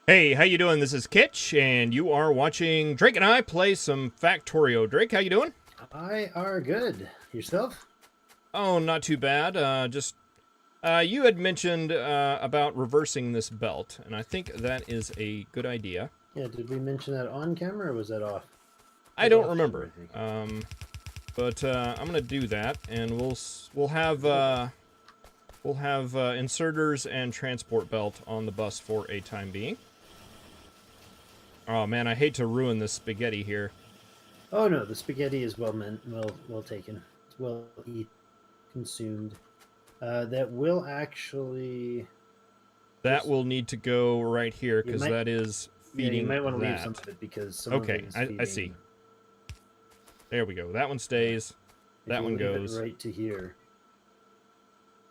Hey, how you doing? This is Kitch, and you are watching Drake and I play some Factorio. Drake, how you doing? I are good. Yourself? Oh, not too bad. You had mentioned about reversing this belt, and I think that is a good idea. Yeah, did we mention that on camera or was that off? It I was don't off camera, remember, I think. but I'm gonna do that, and we'll have inserters and transport belt on the bus for a time being. Oh man, I hate to ruin this spaghetti here. Oh no, the spaghetti is well meant, well taken. It's well consumed. That will actually That just will need to go right here you because might that is yeah you feeding might want to leave some that. of it because some of it Okay, is I see. feeding. There we go. That one Yeah, stays. if That you one leave it goes. right to here,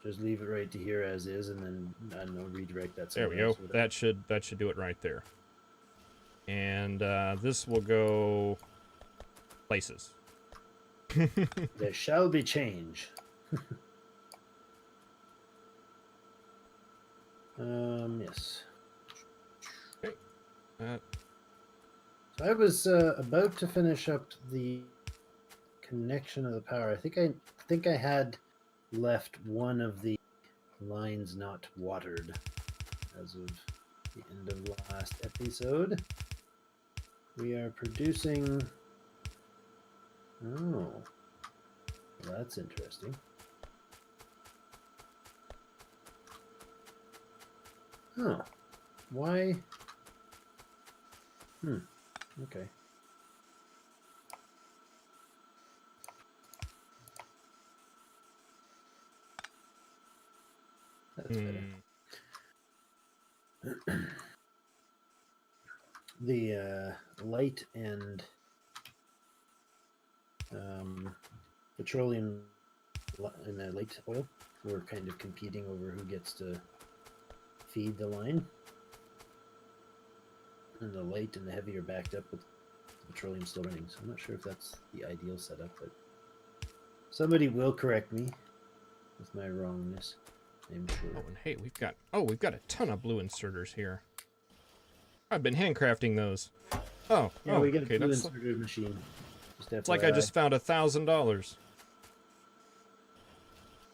just leave it right to here as is, and then I don't know redirect that There we somewhere go. else. Whatever. That should do it right there. And this will go places. There shall be change. Yes. Okay. Uh, So I was about to finish up the connection of the power. I think I had left one of the lines not watered as of the end of last episode. We are producing. Oh, well, that's interesting. Oh, why? Okay. That's better. hmm. The light and um, petroleum and the light oil were kind of competing over who gets to feed the line. And the light and the heavy are backed up with the petroleum still running. So I'm not sure if that's the ideal setup, but somebody will correct me with my wrongness, I'm Oh, sure. and hey, we've got a ton of blue inserters here. I've been handcrafting those. Yeah, we got a Okay, blue that's inserted machine. Just it's like I FYI. just found $1,000.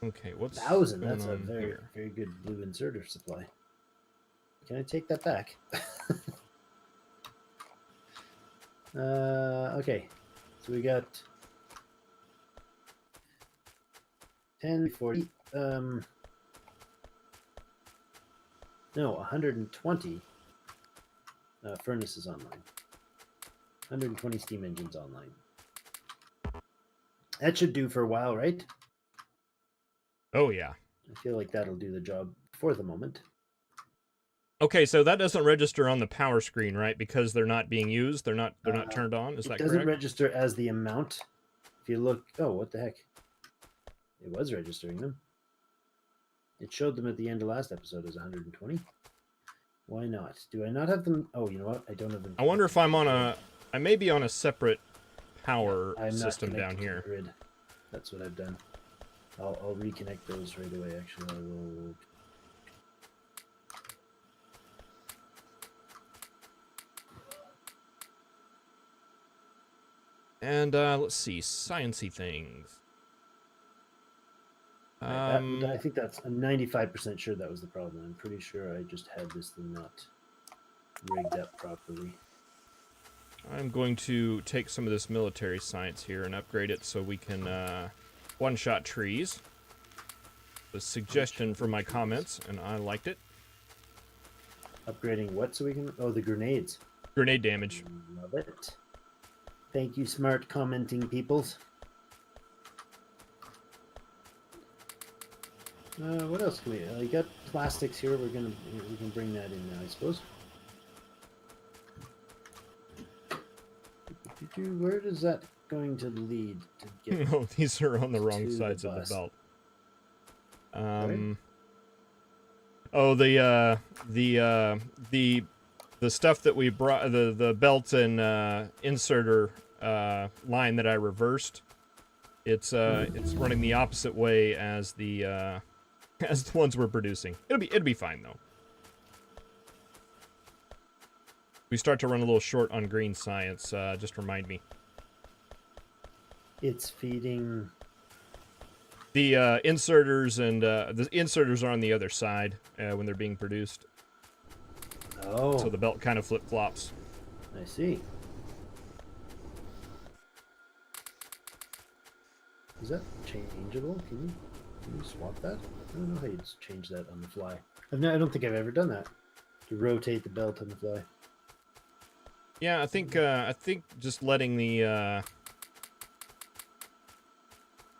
Okay, what's 1,000. going That's a on very, here? very good blue inserter supply. Can I take that back? Okay. So we got 10, 40. No, 120 furnaces online. 120 steam engines online. That should do for a while, right? Oh yeah. I feel like that'll do the job for the moment. Okay, so that doesn't register on the power screen, right? Because they're not being used. They're not turned on. Is It that doesn't correct? register as the amount. If you look, oh, what the heck? It was registering them. It showed them at the end of last episode as 120. Why not? Do I not have them? Oh, you know what? I don't have them. I wonder if I may be on a separate power Yeah, I'm not system down connected to the here. grid. That's what I've done. I'll reconnect those right away. Actually, I will. And let's see, sciencey things. I think that's. I'm 95% sure that was the problem. I'm pretty sure I just had this thing not rigged up properly. I'm going to take some of this military science here and upgrade it so we can one-shot trees. The suggestion from my comments, and I liked it. Upgrading what so we can? Oh, the grenades. Grenade damage. Love it. Thank you, smart commenting peoples. What else can we? I got plastics here. We can bring that in now, I suppose. Where is that going to lead to get? No, these are on the wrong to the sides of the bus? belt. Sorry? Oh, the stuff that we brought, the belt and inserter line that I reversed. It's running the opposite way as the as the ones we're producing. It'll be fine though. We start to run a little short on green science. Just remind me. It's feeding. The inserters and the inserters are on the other side when they're being produced. Oh, So the belt kind of flip flops. I see. Is that changeable? Can you swap that? I don't know how you change that on the fly. I don't think I've ever done that. To rotate the belt on the fly. Yeah, I think just letting the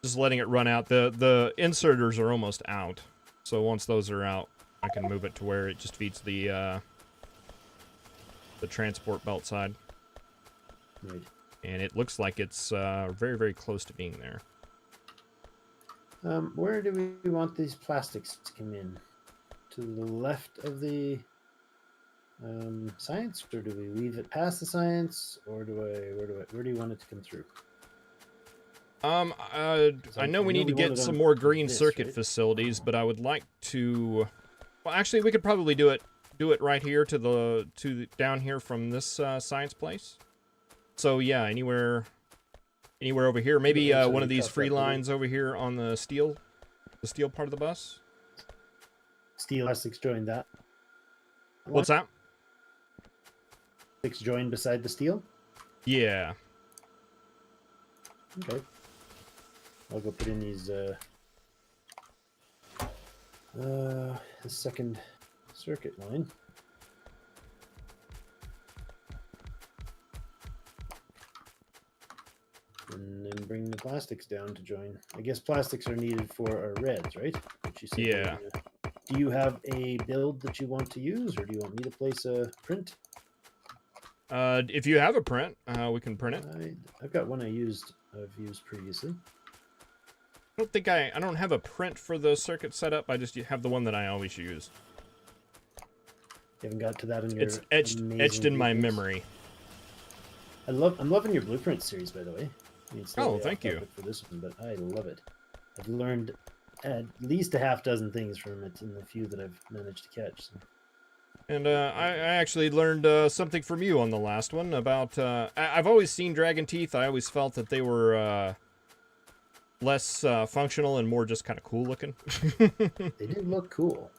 just letting it run out. The inserters are almost out. So once those are out, I can move it to where it just feeds the transport belt side. Right. And it looks like it's very, very close to being there. Where do we want these plastics to come in? To the left of the science, or do we leave it past the science, or where do you want it to come through? I know we need to get some more green circuit facilities, but I would like to. Well, actually, we could probably do it right here to the down here from this science place. So yeah, anywhere over here. Maybe one of these free lines over here on the steel part of the bus. Steel plastics join that. What's that? Plastics join beside the steel. Yeah. Okay. I'll go put in these the second circuit line. And then bring the plastics down to join. I guess plastics are needed for our reds, right? Which you said. Yeah. Do you have a build that you want to use, or do you want me to place a print? If you have a print, we can print it. I've got one I've used previously. I don't have a print for the circuit setup. I just have the one that I always use. You haven't got to that in your. It's etched in my memory. I'm loving your blueprint series, by the way. Oh, thank you for this one, but I love it. I've learned at least a half dozen things from it in the few that I've managed to catch. So. And I actually learned something from you on the last one about. I've always seen dragon teeth. I always felt that they were less functional and more just kind of cool looking. They do look cool.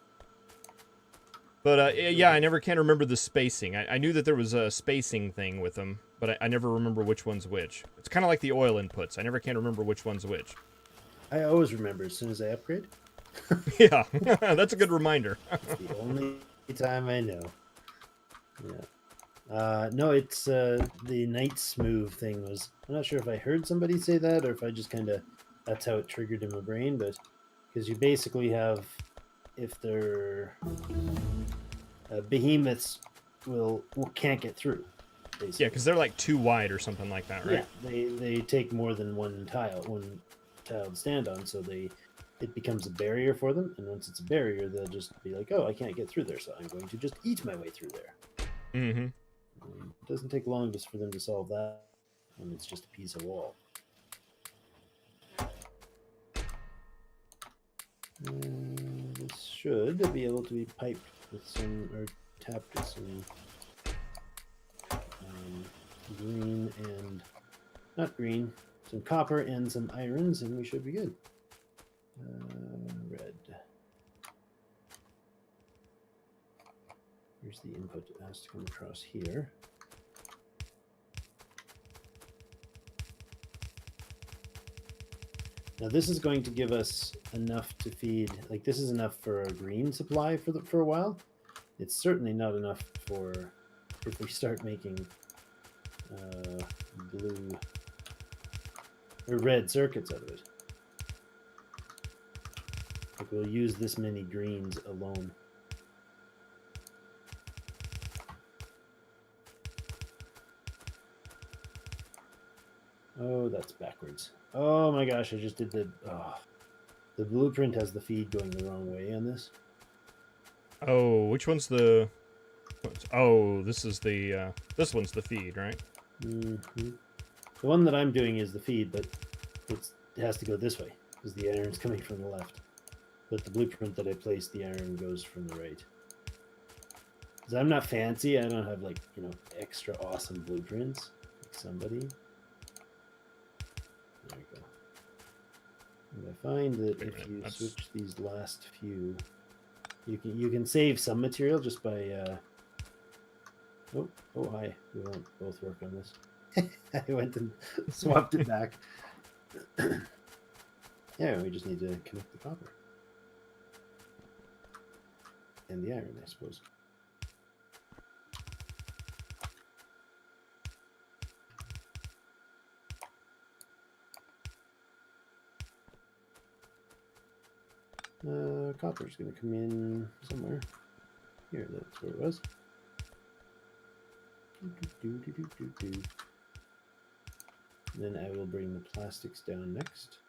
But yeah, I never can remember the spacing. I knew that there was a spacing thing with them, but I never remember which one's which. It's kind of like the oil inputs. I never can remember which one's which. I always remember as soon as I upgrade. Yeah, that's a good reminder. It's the only time I know. Yeah. No, it's the night smooth thing was. I'm not sure if I heard somebody say that or if I just kind of that's how it triggered in my brain, but because you basically have if they're behemoths can't get through. Basically. Yeah, because they're like too wide or something like that, right? Yeah, they take more than one tile to stand on, so it becomes a barrier for them, and once it's a barrier, they'll just be like, oh, I can't get through there, so I'm going to just eat my way through there. Mm-hmm. It doesn't take long just for them to solve that when it's just a piece of wall. This should be able to be piped with some, or tapped with some green and, not green, some copper and some irons, and we should be good. Red. Here's the input that has to come across here. Now this is going to give us enough to feed, like this is enough for a green supply for a while. It's certainly not enough for if we start making blue or red circuits out of it. Like we'll use this many greens alone. Oh, that's backwards. Oh my gosh, I just did the blueprint has the feed going the wrong way on this. Oh, which one's the... Oh, this is the... this one's the feed, right? Mm-hmm. The one that I'm doing is the feed, but it has to go this way, because the iron's coming from the left. But the blueprint that I placed, the iron goes from the right. Because I'm not fancy. I don't have, like, you know, extra awesome blueprints. Like somebody. There we go. And I find that Wait a if minute, you that's- switch these last few, you can save some material just by. Oh, hi. We won't both work on this. I went and swapped it back. Yeah, we just need to connect the copper. And the iron, I suppose. Copper's going to come in somewhere. Here, that's where it was. Then I will bring the plastics down next.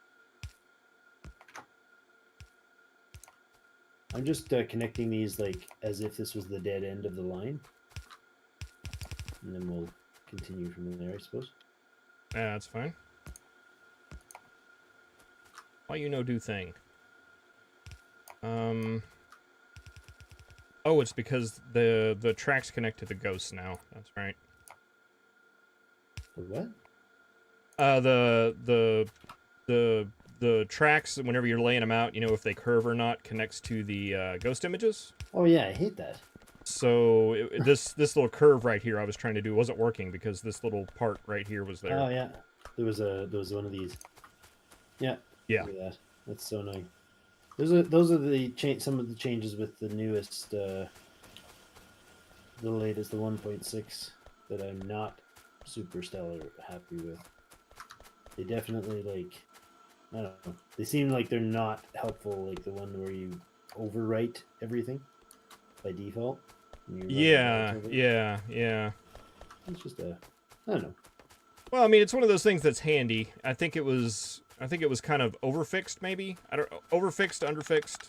I'm just connecting these like as if this was the dead end of the line. And then we'll continue from there, I suppose. Yeah, that's fine. Why you no do thing? Oh, it's because the tracks connect to the ghosts now. That's right. The what? The tracks, whenever you're laying them out, you know if they curve or not, connects to the ghost images. Oh yeah, I hate that. So this little curve right here I was trying to do wasn't working because this little part right here was there. Oh yeah, there was one of these. Yeah. Yeah. Look at that. That's so annoying. Those are the some of the changes with the newest, the latest, the 1.6 that I'm not super stellar happy with. They definitely, like, I don't know. They seem like they're not helpful, like the one where you overwrite everything by default. Yeah. It's just I don't know. Well, I mean, it's one of those things that's handy. I think it was kind of overfixed, maybe. I don't overfixed, underfixed.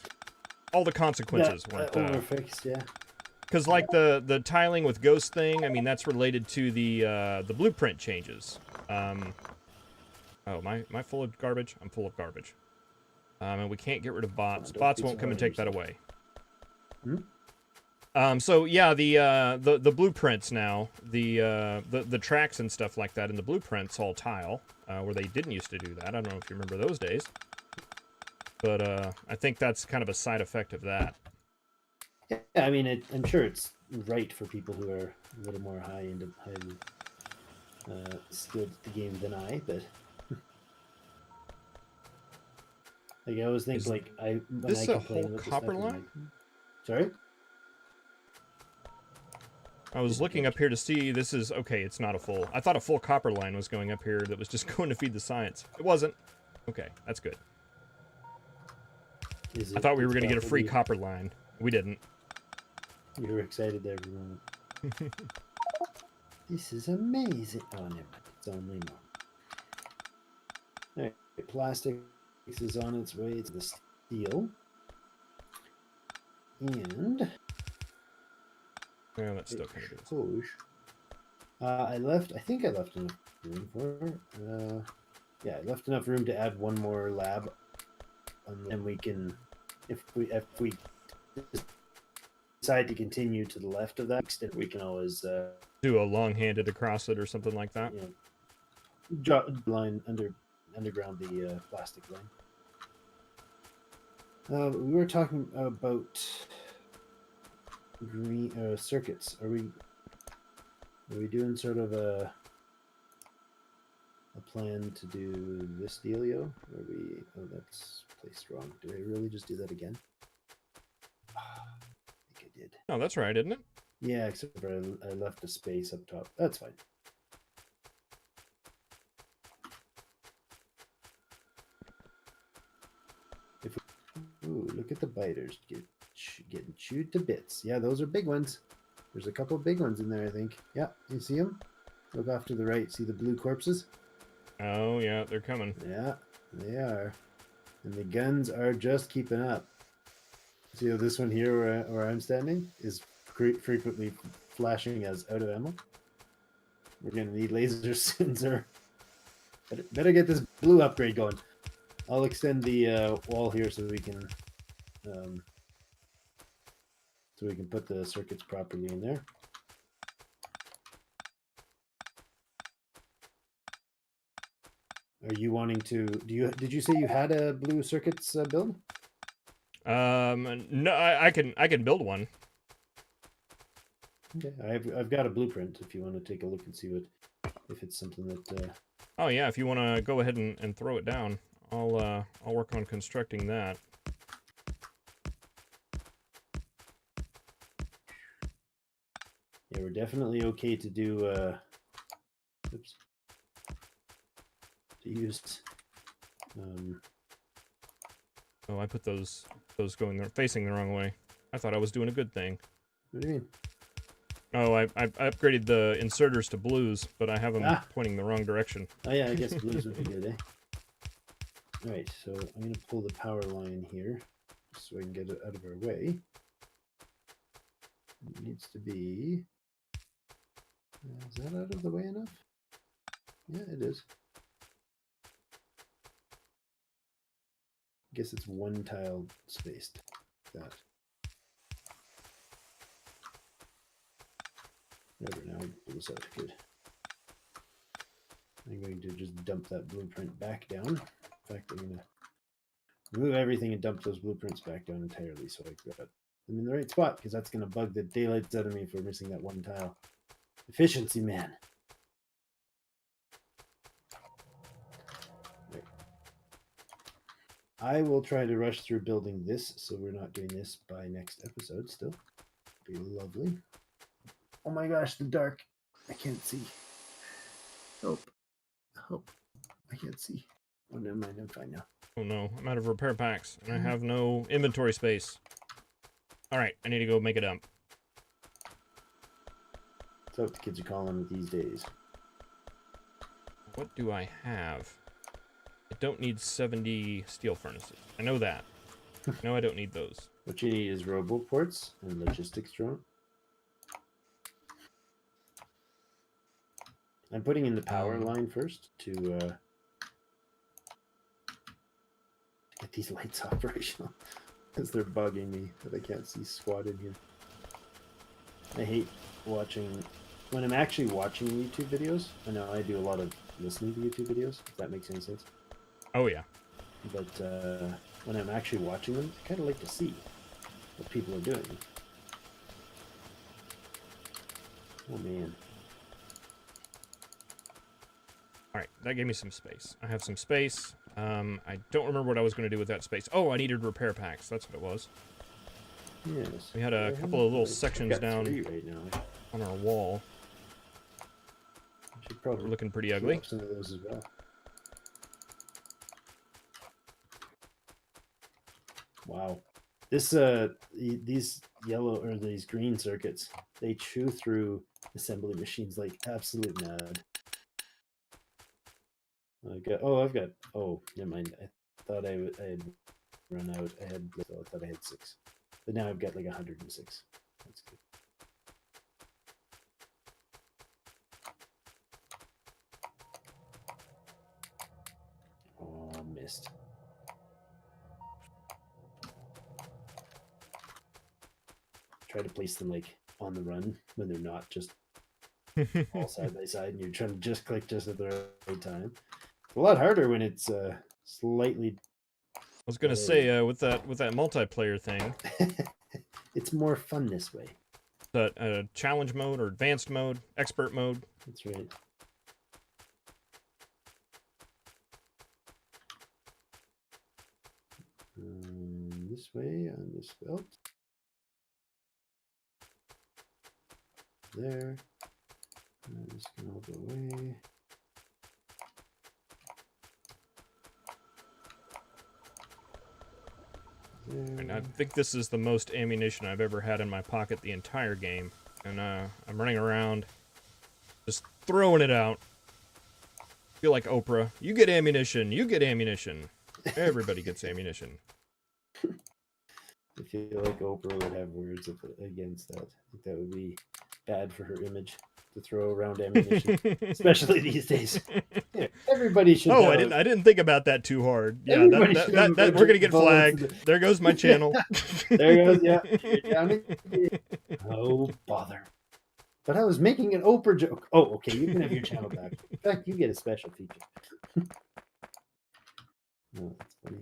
All the consequences weren't overfixed, yeah. Because like the tiling with ghost thing, I mean, that's related to the blueprint changes. Oh, am I full of garbage? I'm full of garbage. And we can't get rid of bots. Bots won't come and take that away. So yeah, the blueprints now, the tracks and stuff like that in the blueprints all tile, where they didn't used to do that. I don't know if you remember those days, but I think that's kind of a side effect of that. Yeah, I mean, I'm sure it's right for people who are a little more highly skilled at the game than I, but like I always think, when this I a complain whole about copper this stuff, line? Sorry? I was looking up here to see, this is, okay, it's not a full, I thought a full copper line was going up here that was just going to feed the science. It wasn't. Okay, that's good. I thought we were going to get a free copper line. We didn't. You were excited there for a moment. This is amazing. Oh, never mind. It's only more. All right, plastic is on its way to the steel. And Yeah, that's still kind of push. I think I left enough room for yeah, I left enough room to add one more lab, and we can, if we decide to continue to the left of that extent, we can always do a long-handed across it or something like that. You know, drop line underground the plastic line. We were talking about green circuits. Are we doing sort of a plan to do this dealio? Oh, that's placed wrong. Did I really just do that again? I think I did. Oh, that's right, isn't it? Yeah, except for I left a space up top. That's fine. Ooh, look at the biters getting chewed to bits. Yeah, those are big ones. There's a couple of big ones in there, I think. Yeah, you see them? Look off to the right. See the blue corpses? Oh, yeah, they're coming. Yeah, they are. And the guns are just keeping up. See how this one here where I'm standing is frequently flashing as out of ammo? We're going to need lasers soon, sir. Better get this blue upgrade going. I'll extend the wall here so we can so we can put the circuits properly in there. Are you wanting to? Did you say you had a blue circuits build? No, I can build one. Okay, I've got a blueprint. If you want to take a look and see if it's something that. Oh yeah, if you want to go ahead and throw it down, I'll work on constructing that. Yeah, we're definitely okay to do. Oops. To use. Oh, I put those facing the wrong way. I thought I was doing a good thing. What do you mean? Oh, I upgraded the inserters to blues, but I have them pointing the wrong direction. Oh yeah, I guess blues would be good, eh? All right, so I'm gonna pull the power line here, so I can get it out of our way. It needs to be. Is that out of the way enough? Yeah, it is. I guess it's one tile spaced. That. Whatever, now pull this out. Good. I'm going to just dump that blueprint back down. In fact, I'm going to remove everything and dump those blueprints back down entirely so I got them in the right spot, because that's going to bug the daylights out of me for missing that one tile. Efficiency, man. Right. I will try to rush through building this, so we're not doing this by next episode still. Be lovely. Oh my gosh, the dark. I can't see. Help. Help. I can't see. Oh, never mind. I'm fine now. Oh no, I'm out of repair packs, and I have no inventory space. Alright, I need to go make a dump. That's what the kids are calling it these days. What do I have? I don't need 70 steel furnaces. I know that. No, I don't need those. What you need is roboports and logistics drone. I'm putting in the power line first to get these lights operational, because they're bugging me that I can't see squat in here. I hate watching, when I'm actually watching YouTube videos. I know I do a lot of listening to YouTube videos, if that makes any sense. Oh yeah. But when I'm actually watching them, I kind of like to see what people are doing. Oh man. Alright, that gave me some space. I have some space. I don't remember what I was going to do with that space. Oh, I needed repair packs. That's what it was. Yes. We had a couple of little sections down right now. on our wall. Should probably looking pretty ugly. Some of those as well. Wow. This these yellow or these green circuits, they chew through assembly machines like absolute mad. Never mind. I thought I had run out. I thought I had 6. But now I've got like 106. That's good. Oh, missed. Try to place them like on the run when they're not just all side by side, and you're trying to just click just at the right time. It's a lot harder when it's slightly. I was gonna say with that multiplayer thing. It's more fun this way. That challenge mode or advanced mode, expert mode. That's right. This way on this belt. There. I'm just gonna go away. And I think this is the most ammunition I've ever had in my pocket the entire game. And I'm running around, just throwing it out. Feel like Oprah. You get ammunition. You get ammunition. Everybody gets ammunition. I feel like Oprah would have words against that. I think that would be bad for her image. to throw around ammunition, especially these days. Yeah, everybody should. Oh, have I didn't think about that too hard. Yeah, Everybody should have a bunch we're gonna of get bullets flagged. There goes my channel. There goes, yeah. You're down again. Oh, bother. But I was making an Oprah joke. Oh, okay. You can have your channel back. In fact, you get a special feature. Oh, that's funny.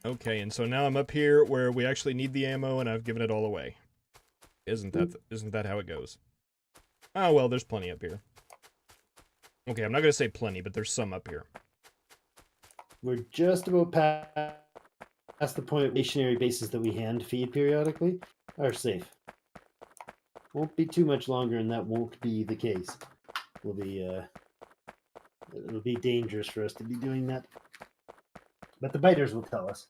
Okay, and so now I'm up here where we actually need the ammo, and I've given it all away. Isn't that how it goes? Oh well, there's plenty up here. Okay, I'm not gonna say plenty, but there's some up here. We're just about past the point of stationary bases that we hand feed periodically are safe. Won't be too much longer, and that won't be the case. It'll be dangerous for us to be doing that. But the biters will tell us.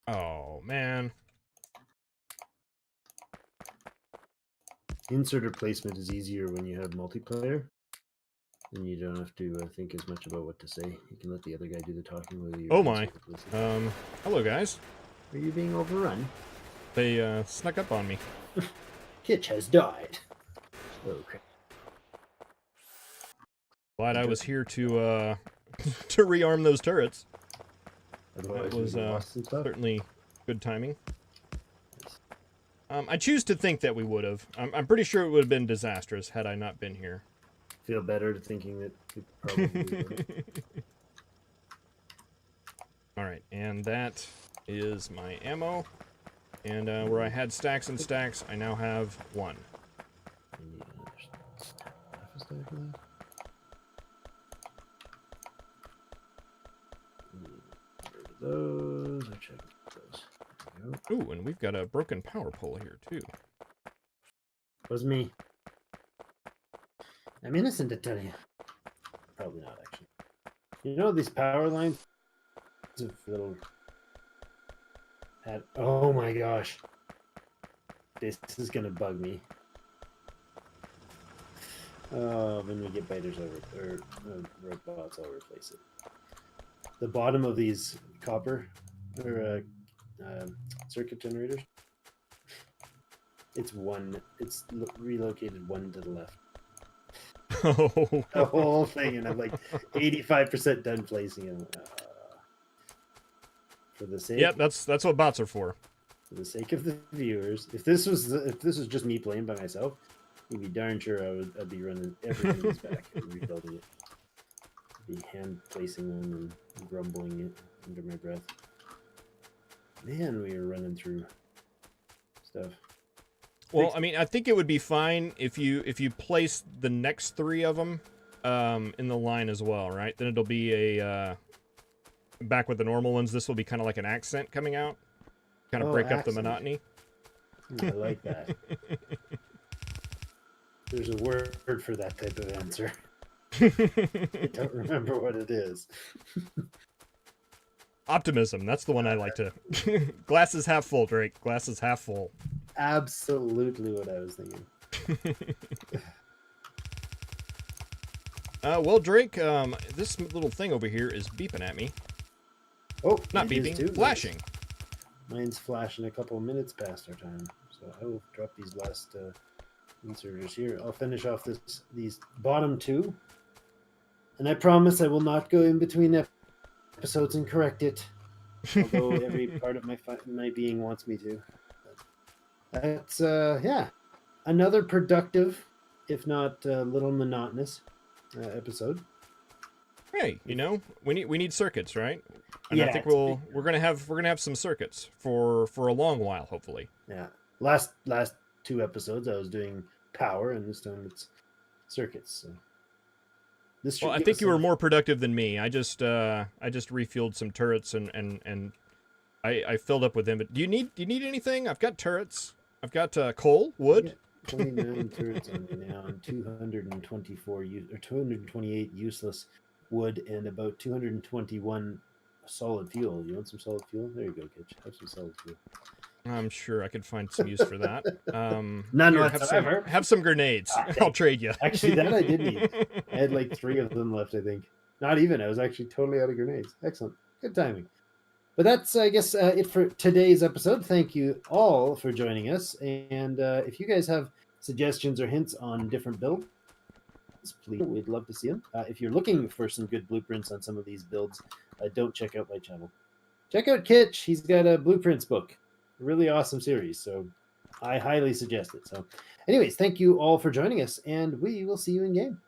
Oh man. Inserter placement is easier when you have multiplayer, and you don't have to think as much about what to say. You can let the other guy do the talking with you. Oh my. Hello guys. Are you being overrun? They snuck up on me. Kitch has died. Okay. Glad I was here to to rearm those turrets. Otherwise, That was we lost some stuff. certainly good timing. I choose to think that we would have. I'm pretty sure it would have been disastrous had I not been here. Feel better thinking that we probably would. All right, and that is my ammo. And where I had stacks and stacks, I now have one. Those. I checked those. Ooh, and we've got a broken power pole here too. Was me. I'm innocent, I tell you. Probably not, actually. You know these power lines? Little. Oh my gosh. This is gonna bug me. When we get biters or robots, I'll replace it. The bottom of these copper or circuit generators, it's relocated one to the left. Oh. The whole thing, and I'm like 85% done placing it. For the sake, Yep, that's what bots are for. For the sake of the viewers, if this was just me playing by myself, you'd be darn sure I'd be running everything in back and rebuilding it. I'd be hand placing them and grumbling it under my breath. Man, we were running through stuff. Well, I mean, I think it would be fine if you place the next three of them in the line as well, right? Then it'll be a back with the normal ones. This will be kind of like an accent coming out, kind of break up the monotony. I like that. There's a word for that type of answer. I don't remember what it is. Optimism. That's the one I like to. Glass is half full, Drake. Glass is half full. Absolutely what I was thinking. Well, Drake, this little thing over here is beeping at me. Oh, not beeping, flashing. Mine's flashing a couple of minutes past our time, so I will drop these last inserters here. I'll finish off these bottom two, and I promise I will not go in between episodes and correct it. Although every part of my being wants me to. That's yeah, another productive, if not a little monotonous, episode. Hey, you know, we need circuits, right? And yeah, I think we're gonna have some circuits for a long while, hopefully. Yeah. Last two episodes I was doing power, and this time it's circuits. So well, I think you were more productive than me. I just refueled some turrets and I filled up with them. But do you need anything? I've got turrets. I've got coal, wood. 29 turrets on me now, and 228 useless wood, and about 221 solid fuel. You want some solid fuel? There you go, Kitch. Have some solid fuel. I'm sure I could find some use for that. None here, whatsoever. Have some grenades. I'll trade you. Actually, that I did need. I had like 3 of them left, I think. Not even. I was actually totally out of grenades. Excellent. Good timing. But that's, I guess, it for today's episode. Thank you all for joining us. And if you guys have suggestions or hints on different builds, please, we'd love to see them. If you're looking for some good blueprints on some of these builds, don't check out my channel. Check out Kitch. He's got a blueprints book. A really awesome series. So I highly suggest it. So anyways, thank you all for joining us, and we will see you in game.